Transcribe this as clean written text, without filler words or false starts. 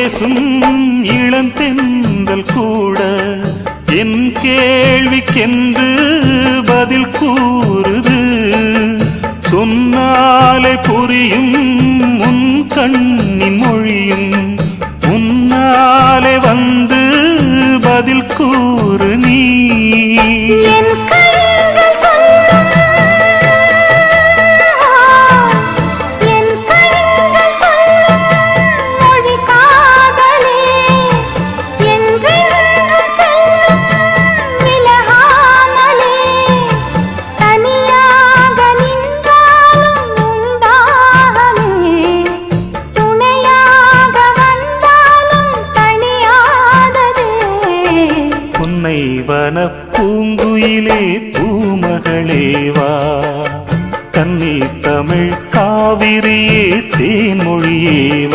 பேசும் இளந்தெந்தல் கூட என் கேள்விக்கென்று பதில் கூறுது. சொன்னாலே புரியும் உன் கண்ணின் மொழியும் உன்னாலே வந்து பதில் கூறு நீ. வனப்பூங்குயிலே பூமகளேவா கன்னி தமிழ் காவிரியே தேன்மொழியேவா.